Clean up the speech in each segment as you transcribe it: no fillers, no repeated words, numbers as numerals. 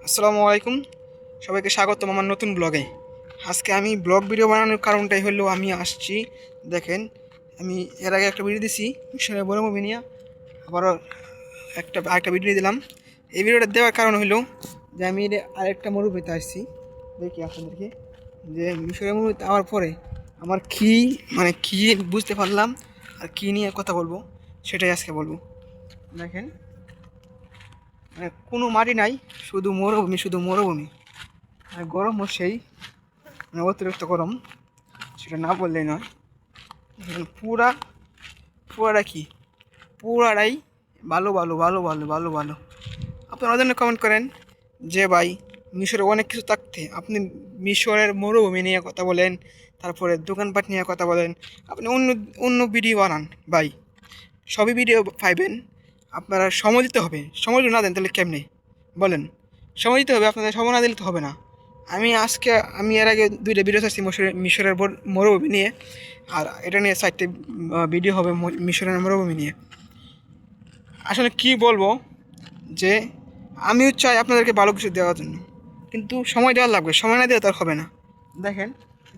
আসসালামু আলাইকুম, সবাইকে স্বাগতম আমার নতুন ব্লগে। আজকে আমি ব্লগ ভিডিও বানানোর কারণটাই হলো আমি আসছি, দেখেন আমি এর আগে একটা ভিডিও দিছি মিশনের বনভূমি নিয়ে, আবারও আরেকটা ভিডিও দিলাম। এই ভিডিওটা দেওয়ার কারণ হলো যে আমি আরেকটা মরুভূমিতে আসছি, দেখি আপনাদেরকে যে মিশরের মরুভূমিতে আওয়ার পরে আমার কী বুঝতে পারলাম আর কী নিয়ে কথা বলবো সেটাই আজকে বলবো। দেখেন মানে কোনো মাটি নাই, শুধু মরুভূমি আর গরমও সেই মানে অতিরিক্ত গরম, সেটা না বললেই নয়। পুরাটা কি পুরাটাই ভালো ভালো ভালো ভালো ভালো ভালো। আপনারা জন্য কমেন্ট করেন যে ভাই মিশরে অনেক কিছু থাকতে আপনি মিশরের মরুভূমি নিয়ে কথা বলেন, তারপরে দোকানপাট নিয়ে কথা বলেন, আপনি অন্য অন্য ভিডিও বানান ভাই, সবই ভিডিও পাইবেন। আপনারা সময় দিতে হবে, সময় যদি না দেন তাহলে কেমনে বলেন? সময় দিতে হবে, আপনাদের সময় না দিলে তো হবে না। আমি এর আগে দুইটা ভিডিও চাচ্ছি মিশরের মরুভূমি নিয়ে, আর এটা নিয়ে 4টে ভিডিও হবে মিশরের মরুভূমি নিয়ে। আসলে কি বলবো যে আমিও চাই আপনাদেরকে ভালো কিছু দেওয়ার জন্য, কিন্তু সময় দেওয়ার লাগবে, সময় না দিলে তার হবে না। দেখেন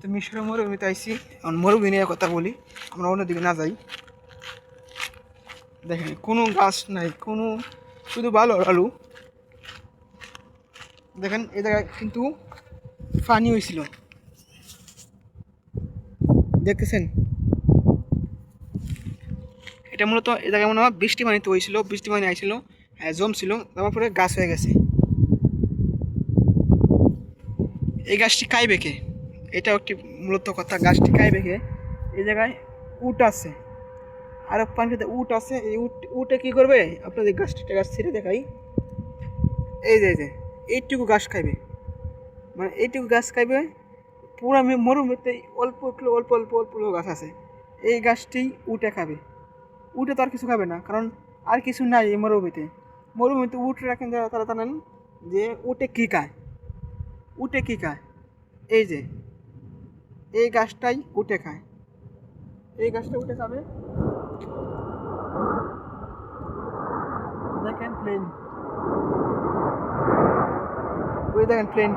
তো মিশরের মরুভূমিতে আইসি, মরুভূমি নিয়ে কথা বলি, আমরা অন্যদিকে না যাই। দেখেন কোনো গাছ নাই, শুধু ভালো আলু। দেখেন এই জায়গায় কিন্তু পানি হয়েছিল, দেখতেছেন? এটা মূলত এই জায়গায় মনে হয় বৃষ্টি পানিতে হয়েছিল, বৃষ্টি পানি আইছিল, জমছিল, তারপরে গাছ হয়ে গেছে। এই গাছটি খাইবে কে? এটাও একটি মূলত কথা, গাছটি খাইবে কে? এই জায়গায় উট আছে, আরও পানিতে উট আছে। এই উটে কী করবে? আপনাদের গাছ ছিঁড়ে দেখাই। এই যে এইটুকু গাছ খাইবে, মানে এইটুকু গাছ খাইবে। পুরা মরুভূমিতে অল্প গাছ আছে, এই গাছটি উটে খাবে। উটে তো আর কিছু খাবে না, কারণ আর কিছু নাই এই মরুভূমিতে উট রাখেন যারা, তারা জানেন যে উটে কী খায়। এই যে এই গাছটাই উটে খায়, এই গাছটা উঠে খাবে। দেখেন প্লেন, ওই দেখেন প্লেন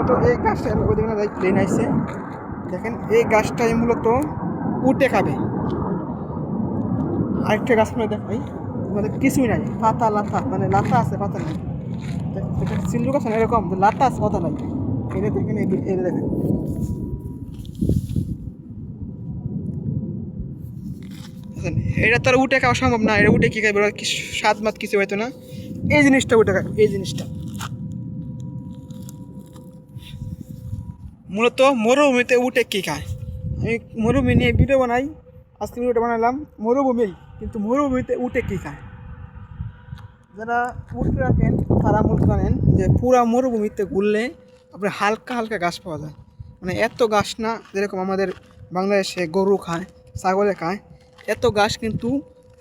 তো এই গাছটা ওই দেখেন প্লেন আসছে। দেখেন এই গাছটাই মূলত উটে খাবে। আরেকটা গাছ মানে দেখাই, মানে কিছুই নাই, পাতা লাতা, মানে লাতা আছে পাতা নাই। সিন্ধু গাছ না এরকম লাতা আছে পাতা নাই। এটা দেখেন, এটা দেখেন, এটা তো আর উঠে খাওয়া সম্ভব না। এটা উঠে কী খাবে? স্বাদ মাত কিছু হয়তো না। এই জিনিসটা উঠে খাবে, এই জিনিসটা মূলত মরুভূমিতে উঠে কী খায়। আমি মরুভূমি নিয়ে ভিডিও বানাই, আজকে ভিডিওটা বানালাম মরুভূমি, কিন্তু মরুভূমিতে উঠে কী খায়। যারা উট রাখেন তারা মূলত জানেন যে পুরা মরুভূমিতে ঘুরলে আপনার হালকা হালকা গাছ পাওয়া যায়, মানে এত গাছ না যেরকম আমাদের বাংলাদেশে গরু খায়, ছাগলে খায়, এত গাছ কিন্তু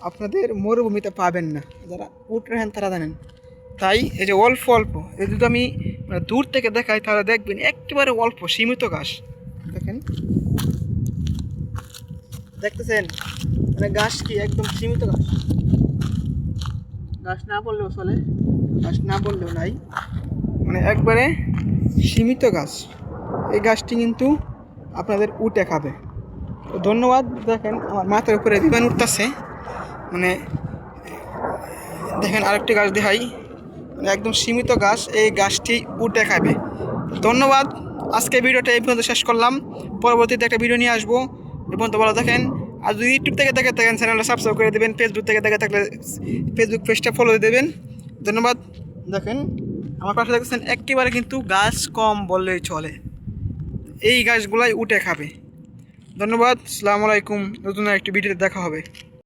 আপনাদের মরুভূমিতে পাবেন না। যারা উট রাখেন তারা জানেন। তাই এই যে অল্প এই যদি আমি মানে দূর থেকে দেখাই তাহলে দেখবেন একেবারে অল্প সীমিত গাছ। দেখেন, দেখতেছেন মানে গাছ কি একদম সীমিত গাছ, গাছ না বললেও চলে, গাছ না বললেও নাই, মানে একবারে সীমিত গাছ। এই গাছটি কিন্তু আপনাদের উটে খাবে। তো ধন্যবাদ। দেখেন আমার মাথার উপরে বিমান উঠতেছে, মানে দেখেন আরেকটি গাছ দেখাই, মানে একদম সীমিত গাছ, এই গাছটি উটে খাবে। ধন্যবাদ। আজকে ভিডিওটা এই পর্যন্ত শেষ করলাম, পরবর্তীতে একটা ভিডিও নিয়ে আসবো। এই পর্যন্ত ভালো থাকেন। আর যদি ইউটিউব থেকে দেখে থাকেন চ্যানেলটা সাবস্ক্রাইব করে দেবেন, ফেসবুক থেকে দেখে থাকলে ফেসবুক পেজটা ফলো দিয়ে দেবেন। ধন্যবাদ। দেখেন আমার পাশে দেখছেন একেবারে কিন্তু গাছ কম বললেই চলে, এই গাছগুলাই উঠে খাবে। ধন্যবাদ। আসসালামু আলাইকুম। নতুন একটি ভিডিওতে দেখা হবে।